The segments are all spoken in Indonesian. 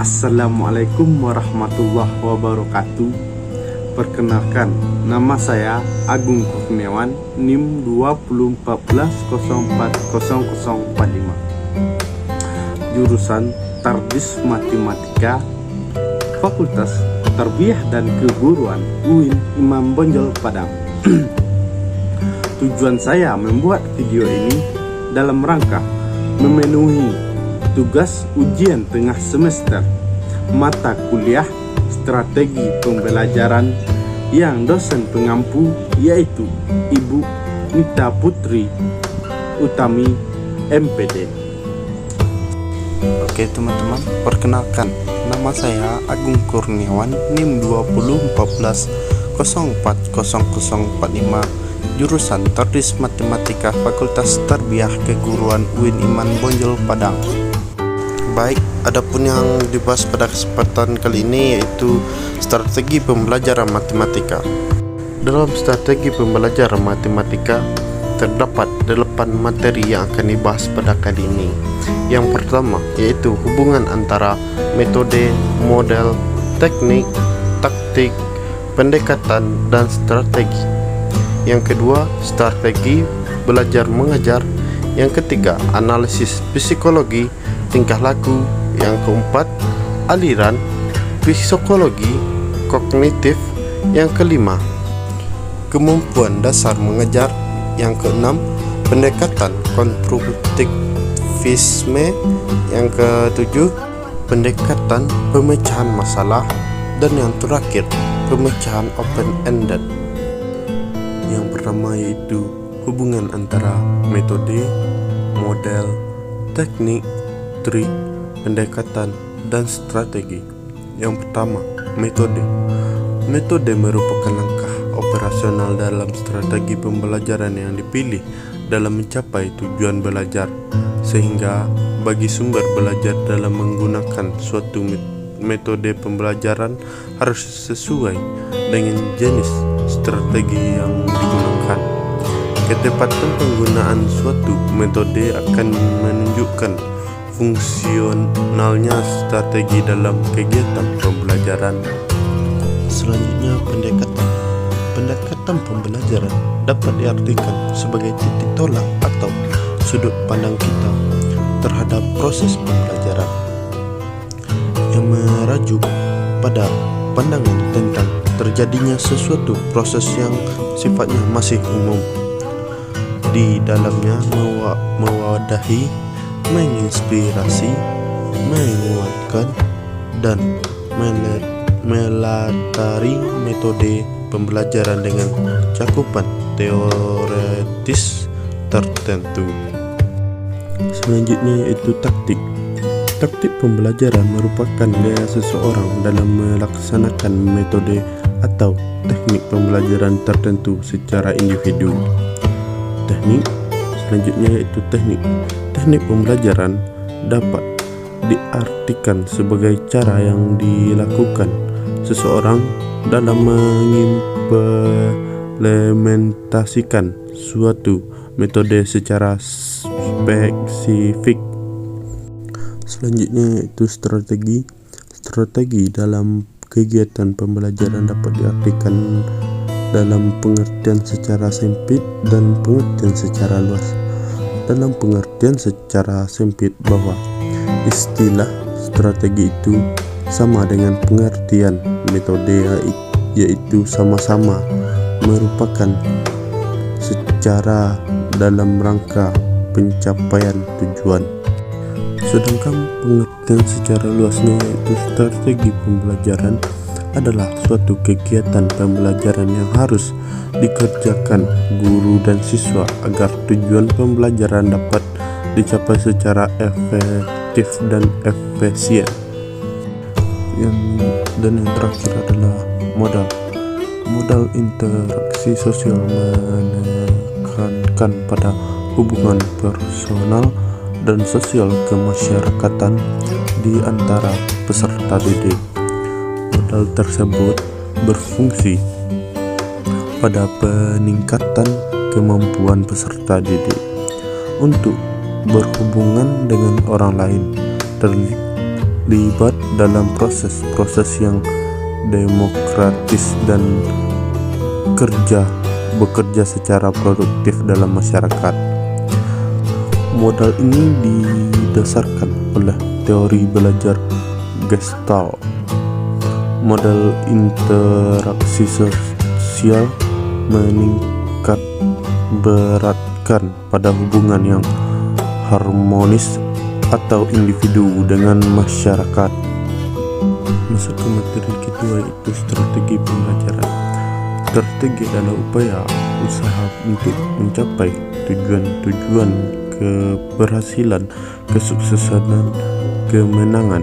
Assalamualaikum warahmatullahi wabarakatuh. Perkenalkan, nama saya Agung Kurniawan, NIM 2014040045. Jurusan Tardis Matematika, Fakultas Tarbiyah dan Keguruan UIN Imam Bonjol Padang. Tujuan saya membuat video ini dalam rangka memenuhi tugas ujian tengah semester mata kuliah strategi pembelajaran yang dosen pengampu yaitu Ibu Nita Putri Utami MPD. Oke teman-teman, perkenalkan, nama saya Agung Kurniawan, NIM 2014040045, jurusan Tardis Matematika, Fakultas Tarbiyah Keguruan UIN Imam Bonjol Padang. Baik, adapun yang dibahas pada kesempatan kali ini yaitu strategi pembelajaran matematika. Dalam strategi pembelajaran matematika terdapat 8 materi yang akan dibahas pada kali ini. Yang pertama yaitu hubungan antara metode, model, teknik, taktik, pendekatan, dan strategi. Yang kedua, strategi belajar mengajar. Yang ketiga, analisis psikologi tingkah laku. Yang keempat, aliran psikologi kognitif. Yang kelima, kemampuan dasar mengajar. Yang keenam, pendekatan konstruktivisme. Yang ketujuh, pendekatan pemecahan masalah. Dan yang terakhir, pemecahan open-ended. Yang pertama yaitu hubungan antara metode, model, teknik, trik, pendekatan, dan strategi. Yang pertama, metode. Metode merupakan langkah operasional dalam strategi pembelajaran yang dipilih dalam mencapai tujuan belajar, sehingga bagi sumber belajar dalam menggunakan suatu metode pembelajaran harus sesuai dengan jenis strategi yang digunakan. Ketepatan penggunaan suatu metode akan menunjukkan fungsionalnya strategi dalam kegiatan pembelajaran. Selanjutnya, pendekatan. Pendekatan pembelajaran dapat diartikan sebagai titik tolak atau sudut pandang kita terhadap proses pembelajaran yang merujuk pada pandangan tentang terjadinya sesuatu proses yang sifatnya masih umum. Di dalamnya mewadahi, menginspirasi, menguatkan, dan melatari metode pembelajaran dengan cakupan teoretis tertentu. Selanjutnya yaitu taktik. Taktik pembelajaran merupakan gaya seseorang dalam melaksanakan metode atau teknik pembelajaran tertentu secara individu. Teknik selanjutnya yaitu teknik. Teknik pembelajaran dapat diartikan sebagai cara yang dilakukan seseorang dalam mengimplementasikan suatu metode secara spesifik. Selanjutnya yaitu strategi. Strategi dalam kegiatan pembelajaran dapat diartikan dalam pengertian secara sempit dan pengertian secara luas. Dalam pengertian secara sempit bahwa istilah strategi itu sama dengan pengertian metode, yaitu sama-sama merupakan secara dalam rangka pencapaian tujuan. Sedangkan pengertian secara luasnya yaitu strategi pembelajaran adalah suatu kegiatan pembelajaran yang harus dikerjakan guru dan siswa agar tujuan pembelajaran dapat dicapai secara efektif dan efisien. Dan yang terakhir adalah modal. Modal interaksi sosial menekankan pada hubungan personal dan sosial kemasyarakatan di antara peserta didik. Modal tersebut berfungsi pada peningkatan kemampuan peserta didik untuk berhubungan dengan orang lain, terlibat dalam proses yang demokratis dan bekerja secara produktif dalam masyarakat. Modal ini didasarkan oleh teori belajar Gestalt. Modal interaksi sosial meningkat beratkan pada hubungan yang harmonis atau individu dengan masyarakat. Masuk ke materi kedua, yaitu strategi pembelajaran. Strategi adalah upaya usaha untuk mencapai tujuan keberhasilan, kesuksesan, dan kemenangan.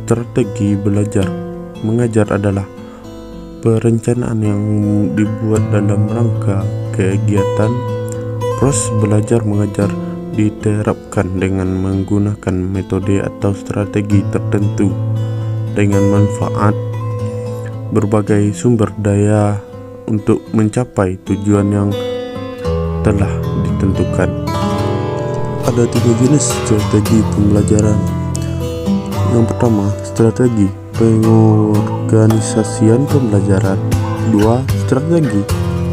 Strategi belajar mengajar adalah perencanaan yang dibuat dalam rangka kegiatan. Proses belajar mengajar diterapkan dengan menggunakan metode atau strategi tertentu dengan manfaat berbagai sumber daya untuk mencapai tujuan yang telah ditentukan. Ada 3 jenis strategi pembelajaran. Yang pertama, strategi pengorganisasian pembelajaran. 2. Strategi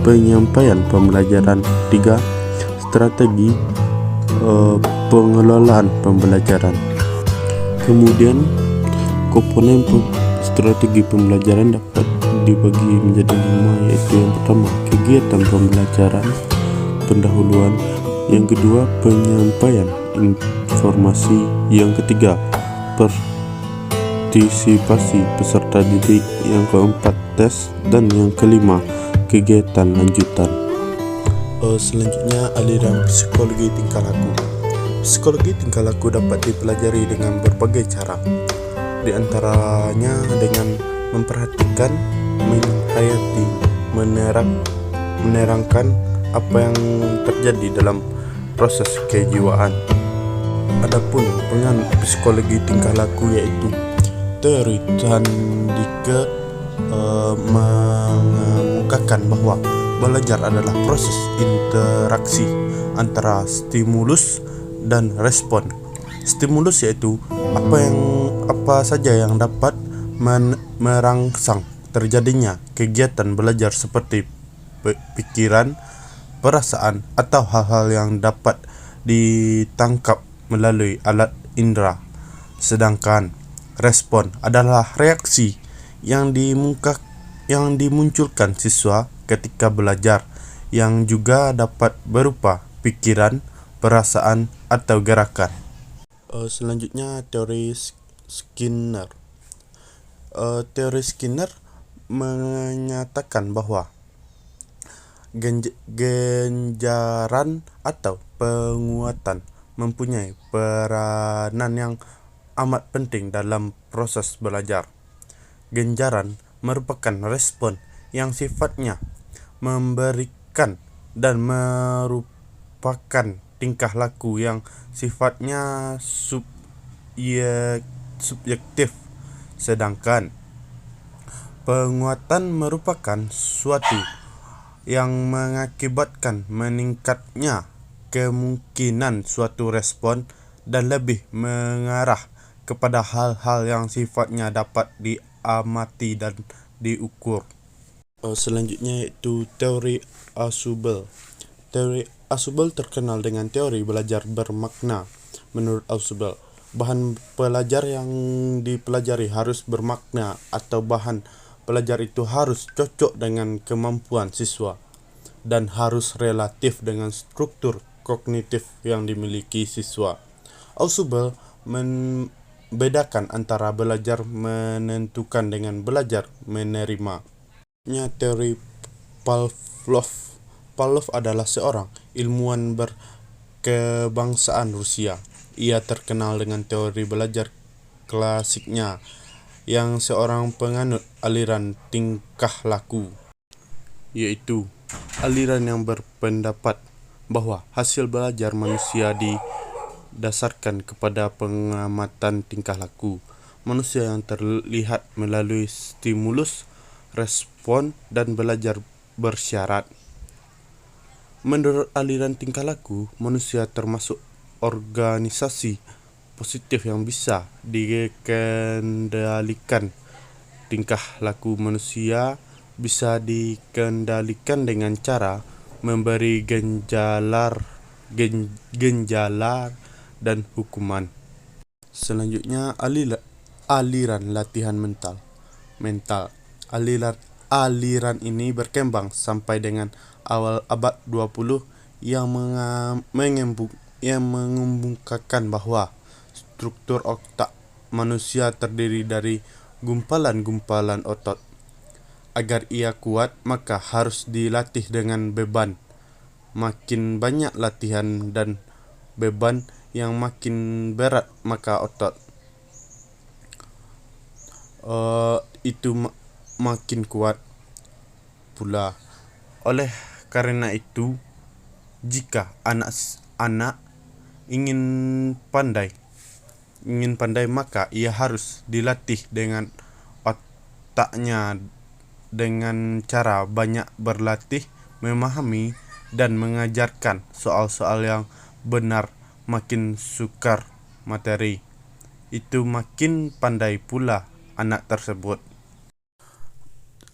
penyampaian pembelajaran. 3. Strategi pengelolaan pembelajaran. Kemudian komponen strategi pembelajaran dapat dibagi menjadi 5, yaitu yang pertama, kegiatan pembelajaran, pendahuluan. Yang kedua, penyampaian informasi. Yang ketiga, partisipasi peserta didik. Yang keempat, tes. Dan yang kelima, kegiatan lanjutan. Selanjutnya, aliran psikologi tingkah laku. Psikologi tingkah laku dapat dipelajari dengan berbagai cara, di antaranya dengan memperhatikan, menghayati, menerangkan apa yang terjadi dalam proses kejiwaan. Adapun penganut psikologi tingkah laku yaitu teori Sandike mengemukakan bahwa belajar adalah proses interaksi antara stimulus dan respon. Stimulus yaitu apa saja yang dapat merangsang terjadinya kegiatan belajar seperti pikiran, perasaan, atau hal-hal yang dapat ditangkap melalui alat indera. Sedangkan respon adalah reaksi yang dimunculkan siswa ketika belajar, yang juga dapat berupa pikiran, perasaan, atau gerakan. Selanjutnya, teori Skinner. Teori Skinner menyatakan bahwa genjaran atau penguatan mempunyai peranan yang amat penting dalam proses belajar. Genjaran merupakan respon yang sifatnya memberikan dan merupakan tingkah laku yang sifatnya subjektif, sedangkan penguatan merupakan suatu yang mengakibatkan meningkatnya kemungkinan suatu respon dan lebih mengarah kepada hal-hal yang sifatnya dapat diamati dan diukur. Selanjutnya yaitu teori Ausubel. Teori Ausubel terkenal dengan teori belajar bermakna. Menurut Ausubel, bahan pelajar yang dipelajari harus bermakna atau bahan pelajar itu harus cocok dengan kemampuan siswa dan harus relatif dengan struktur kognitif yang dimiliki siswa. Ausubel membedakan antara belajar menentukan dengan belajar menerima. Teori Pavlov. Pavlov adalah seorang ilmuwan berkebangsaan Rusia. Ia terkenal dengan teori belajar klasiknya yang seorang penganut aliran tingkah laku, yaitu aliran yang berpendapat bahwa hasil belajar manusia didasarkan kepada pengamatan tingkah laku manusia yang terlihat melalui stimulus, respon, dan belajar bersyarat. Menurut aliran tingkah laku, manusia termasuk organisasi positif yang bisa dikendalikan. Tingkah laku manusia bisa dikendalikan dengan cara memberi genjalar dan hukuman. Selanjutnya, aliran latihan mental. Aliran ini berkembang sampai dengan awal abad 20 yang mengemukakan bahwa struktur otak manusia terdiri dari gumpalan-gumpalan otot. Agar ia kuat, maka harus dilatih dengan beban. Makin banyak latihan dan beban yang makin berat, maka otot itu makin kuat pula. Oleh karena itu, jika anak ingin pandai, maka ia harus dilatih dengan otaknya dengan cara banyak berlatih, memahami dan mengajarkan soal-soal yang benar. Makin sukar materi, itu makin pandai pula anak tersebut.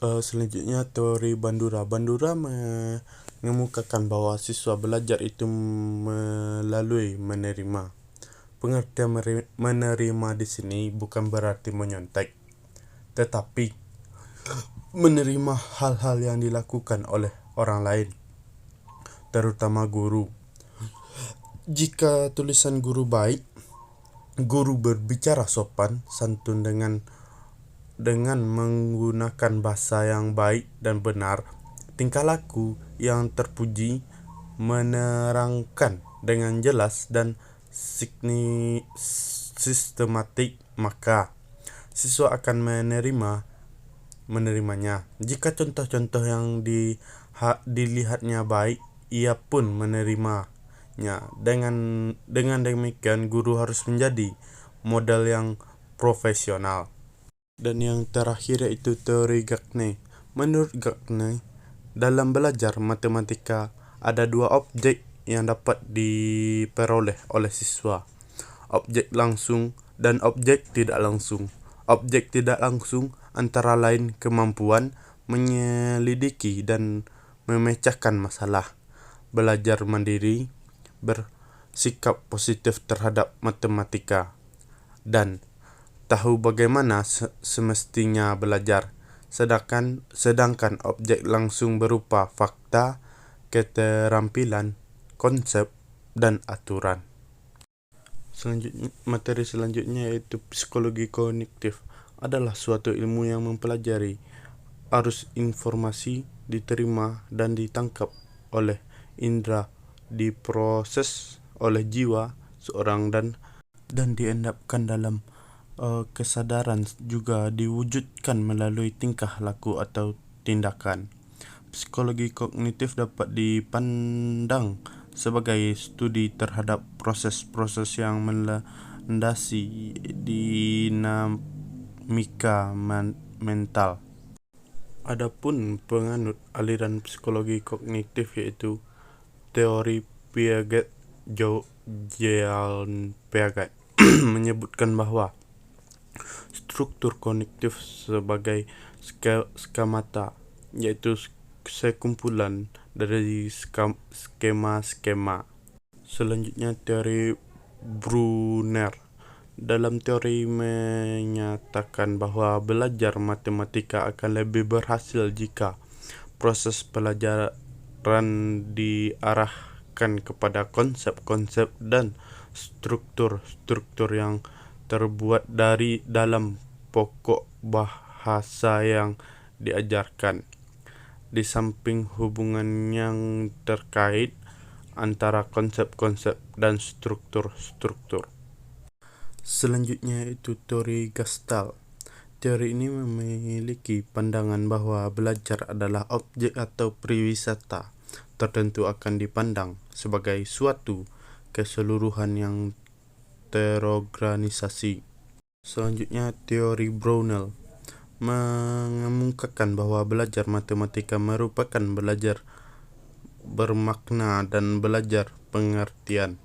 Selanjutnya, teori Bandura. Bandura mengemukakan bahwa siswa belajar itu melalui menerima. Pengertian menerima di sini bukan berarti menyontek, tetapi menerima hal-hal yang dilakukan oleh orang lain, terutama guru. Jika tulisan guru baik, guru berbicara sopan santun dengan menggunakan bahasa yang baik dan benar, tingkah laku yang terpuji, menerangkan dengan jelas dan sistematik, maka siswa akan menerimanya. Jika contoh-contoh yang dilihatnya baik, ia pun menerimanya. Dengan demikian, guru harus menjadi model yang profesional. Dan yang terakhir yaitu teori Gagne. Menurut Gagne, dalam belajar matematika ada dua objek yang dapat diperoleh oleh siswa: objek langsung dan objek tidak langsung. Objek tidak langsung antara lain kemampuan menyelidiki dan memecahkan masalah, belajar mandiri, bersikap positif terhadap matematika, dan tahu bagaimana semestinya belajar. Sedangkan objek langsung berupa fakta, keterampilan, konsep, dan aturan. Materi selanjutnya yaitu psikologi kognitif. Adalah suatu ilmu yang mempelajari arus informasi diterima dan ditangkap oleh indera, diproses oleh jiwa seorang dan diendapkan dalam kesadaran, juga diwujudkan melalui tingkah laku atau tindakan. Psikologi kognitif dapat dipandang sebagai studi terhadap proses-proses yang melandasi dinamika mental. Adapun penganut aliran psikologi kognitif yaitu teori Piaget, Jean Piaget menyebutkan bahwa struktur kognitif sebagai skemata, yaitu sekumpulan dari skema-skema. Selanjutnya, teori Brunner. Dalam teori menyatakan bahwa belajar matematika akan lebih berhasil jika proses pelajaran diarahkan kepada konsep-konsep dan struktur-struktur yang terbuat dari dalam pokok bahasa yang diajarkan, di samping hubungan yang terkait antara konsep-konsep dan struktur-struktur. Selanjutnya itu teori Gestalt. Teori ini memiliki pandangan bahwa belajar adalah objek atau periwisata tertentu akan dipandang sebagai suatu keseluruhan yang terorganisasi. Selanjutnya, teori Brownell mengemukakan bahwa belajar matematika merupakan belajar bermakna dan belajar pengertian.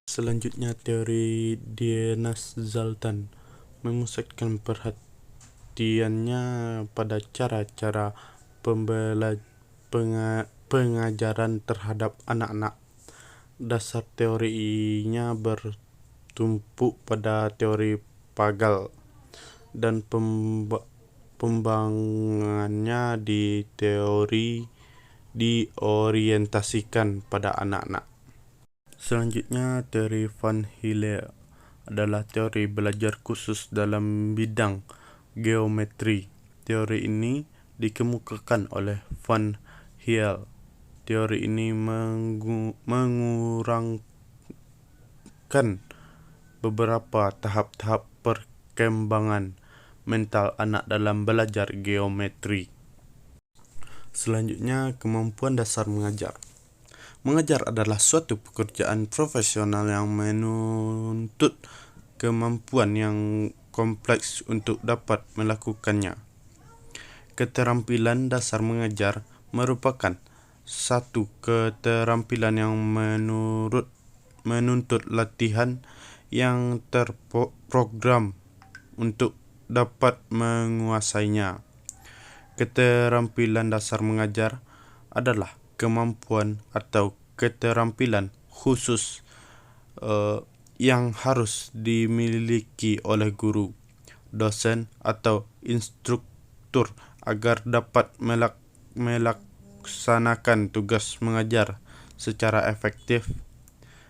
Selanjutnya, teori Dinas Zaltan memusatkan perhatiannya pada cara-cara pengajaran terhadap anak-anak. Dasar teorinya bertumpu pada teori Pagal dan pembangunannya diorientasikan pada anak-anak. Selanjutnya, teori Van Hiele adalah teori belajar khusus dalam bidang geometri. Teori ini dikemukakan oleh Van Hiele. Teori ini mengurangkan beberapa tahap-tahap perkembangan mental anak dalam belajar geometri. Selanjutnya, kemampuan dasar mengajar. Mengajar adalah suatu pekerjaan profesional yang menuntut kemampuan yang kompleks untuk dapat melakukannya. Keterampilan dasar mengajar merupakan satu keterampilan yang menuntut latihan yang terprogram untuk dapat menguasainya. Keterampilan dasar mengajar adalah kemampuan atau keterampilan khusus yang harus dimiliki oleh guru, dosen, atau instruktur agar dapat melaksanakan tugas mengajar secara efektif,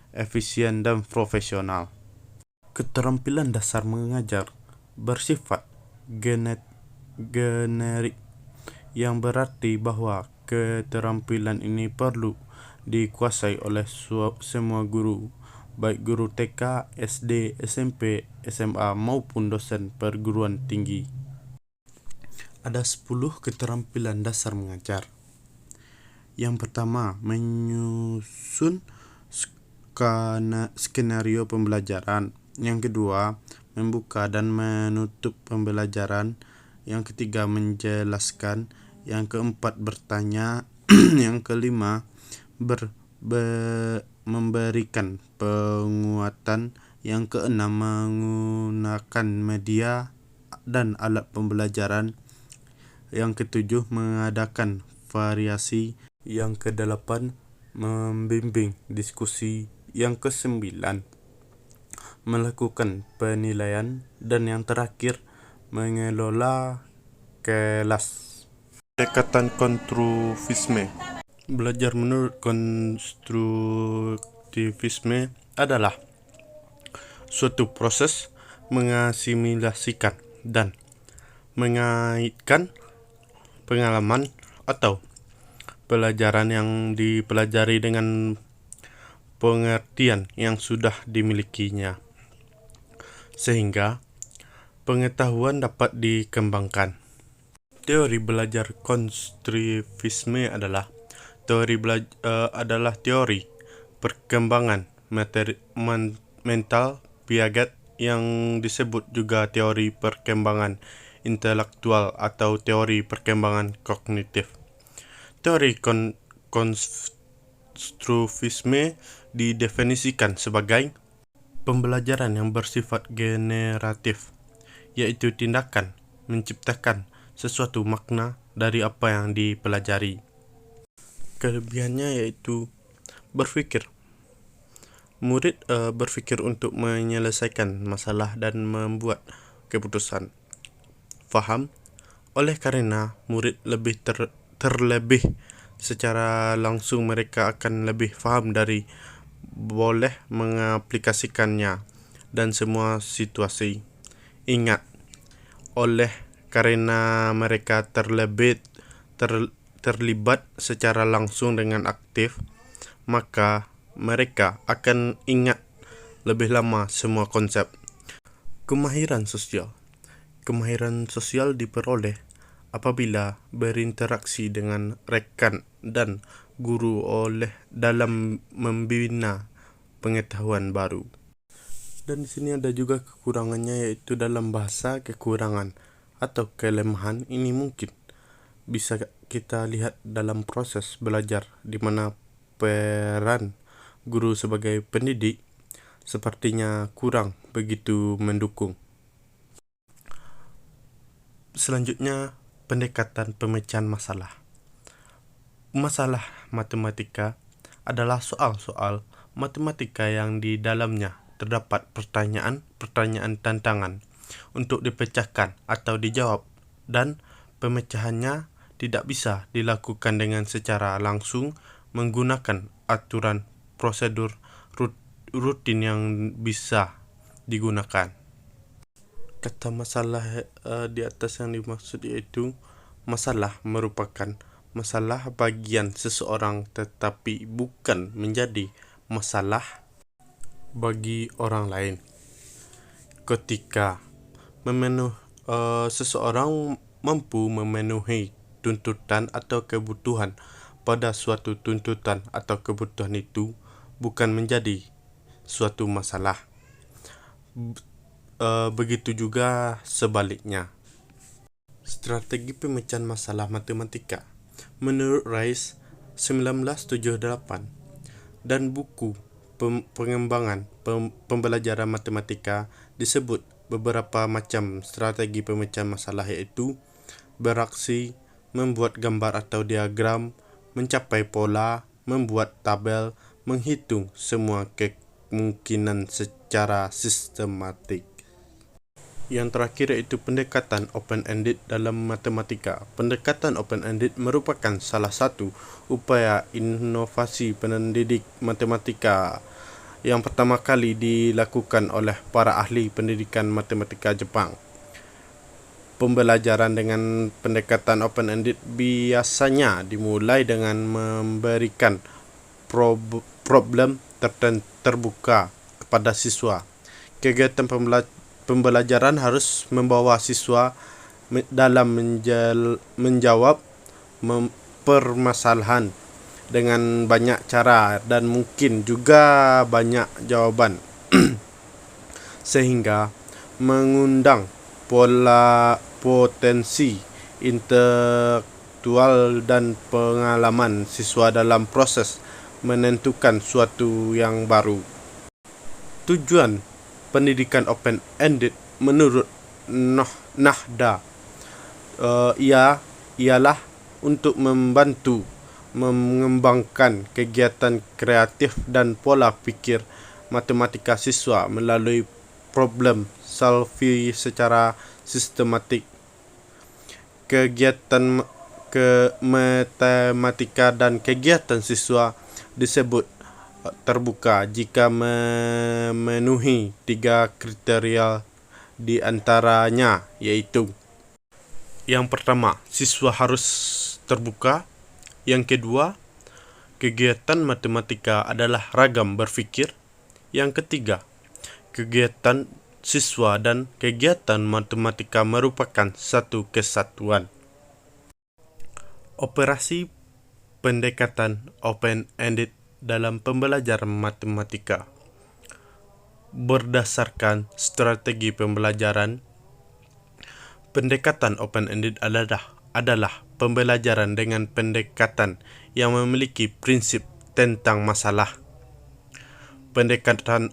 efisien, dan profesional. Keterampilan dasar mengajar bersifat generik, yang berarti bahwa keterampilan ini perlu dikuasai oleh semua guru, baik guru TK, SD, SMP, SMA, maupun dosen perguruan tinggi. Ada 10 keterampilan dasar mengajar. Yang pertama, menyusun skenario pembelajaran. Yang kedua, membuka dan menutup pembelajaran. Yang ketiga, menjelaskan. Yang keempat, bertanya. Yang kelima, memberikan penguatan. Yang keenam, menggunakan media dan alat pembelajaran. Yang ketujuh, mengadakan variasi. Yang kedelapan, membimbing diskusi. Yang kesembilan, melakukan penilaian. Dan yang terakhir, mengelola kelas. Pendekatan konstruktivisme. Belajar menurut konstruktivisme adalah suatu proses mengasimilasikan dan mengaitkan pengalaman atau pelajaran yang dipelajari dengan pengertian yang sudah dimilikinya, sehingga pengetahuan dapat dikembangkan. Teori belajar konstruktivisme adalah teori perkembangan mental Piaget, yang disebut juga teori perkembangan intelektual atau teori perkembangan kognitif. Teori konstruktivisme didefinisikan sebagai pembelajaran yang bersifat generatif, yaitu tindakan menciptakan sesuatu makna dari apa yang dipelajari. Kelebihannya yaitu berpikir. Murid berpikir untuk menyelesaikan masalah dan membuat keputusan. Faham, oleh karena murid lebih terlebih secara langsung, mereka akan lebih faham dari boleh mengaplikasikannya dan semua situasi. Ingat, oleh karena mereka terlibat secara langsung dengan aktif, maka mereka akan ingat lebih lama semua konsep. Kemahiran sosial. Kemahiran sosial diperoleh apabila berinteraksi dengan rekan dan guru dalam membina pengetahuan baru. Dan di sini ada juga kekurangannya, yaitu dalam bahasa kekurangan atau kelemahan ini mungkin bisa kita lihat dalam proses belajar, di mana peran guru sebagai pendidik sepertinya kurang begitu mendukung. Selanjutnya, pendekatan pemecahan masalah. Masalah matematika adalah soal-soal matematika yang di dalamnya terdapat pertanyaan tantangan untuk dipecahkan atau dijawab, dan pemecahannya tidak bisa dilakukan dengan secara langsung menggunakan aturan prosedur rutin yang bisa digunakan. Kata masalah di atas yang dimaksud yaitu masalah merupakan masalah bagian seseorang tetapi bukan menjadi masalah bagi orang lain. Ketika seseorang mampu memenuhi tuntutan atau kebutuhan pada suatu tuntutan atau kebutuhan itu bukan menjadi suatu masalah. Begitu juga sebaliknya. Strategi pemecahan masalah matematika menurut Rice 1978 dan buku pengembangan pembelajaran matematika disebut beberapa macam strategi pemecahan masalah, yaitu beraksi, membuat gambar atau diagram, mencapai pola, membuat tabel, menghitung semua kemungkinan secara sistematik. Yang terakhir yaitu pendekatan open-ended dalam matematika. Pendekatan open-ended merupakan salah satu upaya inovasi pendidik matematika yang pertama kali dilakukan oleh para ahli pendidikan matematika Jepang. Pembelajaran dengan pendekatan open-ended biasanya dimulai dengan memberikan problem terbuka kepada siswa. Kegiatan pembelajaran harus membawa siswa dalam menjawab permasalahan dengan banyak cara dan mungkin juga banyak jawaban sehingga mengundang pola potensi intelektual dan pengalaman siswa dalam proses menentukan suatu yang baru. Tujuan pendidikan open-ended menurut Nahda ialah untuk membantu mengembangkan kegiatan kreatif dan pola pikir matematika siswa melalui problem solving secara sistematik. Kegiatan matematika dan kegiatan siswa disebut terbuka jika memenuhi 3 kriteria di antaranya, yaitu yang pertama, siswa harus terbuka. Yang kedua, kegiatan matematika adalah ragam berpikir. Yang ketiga, kegiatan siswa dan kegiatan matematika merupakan satu kesatuan. Operasi pendekatan open-ended dalam pembelajaran matematika. Berdasarkan strategi pembelajaran, pendekatan open-ended adalah pembelajaran dengan pendekatan yang memiliki prinsip tentang masalah. Pendekatan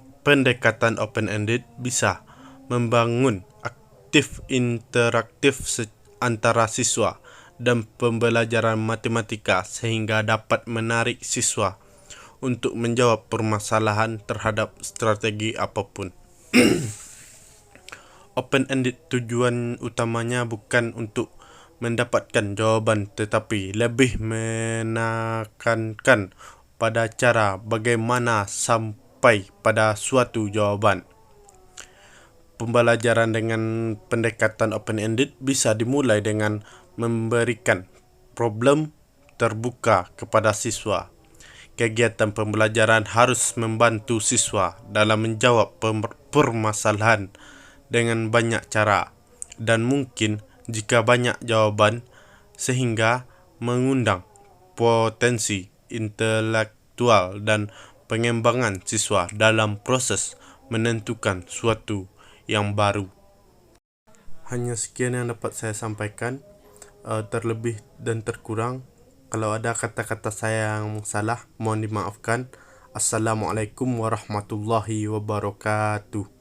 open-ended bisa membangun aktif interaktif antara siswa dan pembelajaran matematika sehingga dapat menarik siswa untuk menjawab permasalahan terhadap strategi apapun. Open-ended tujuan utamanya bukan untuk mendapatkan jawaban tetapi lebih menekankan pada cara bagaimana sampai pada suatu jawaban. Pembelajaran dengan pendekatan open-ended bisa dimulai dengan memberikan problem terbuka kepada siswa. Kegiatan pembelajaran harus membantu siswa dalam menjawab permasalahan dengan banyak cara dan mungkin jika banyak jawaban, sehingga mengundang potensi intelektual dan pengembangan siswa dalam proses menentukan suatu yang baru. Hanya sekian yang dapat saya sampaikan. Terlebih dan terkurang, kalau ada kata-kata saya yang salah, mohon dimaafkan. Assalamualaikum warahmatullahi wabarakatuh.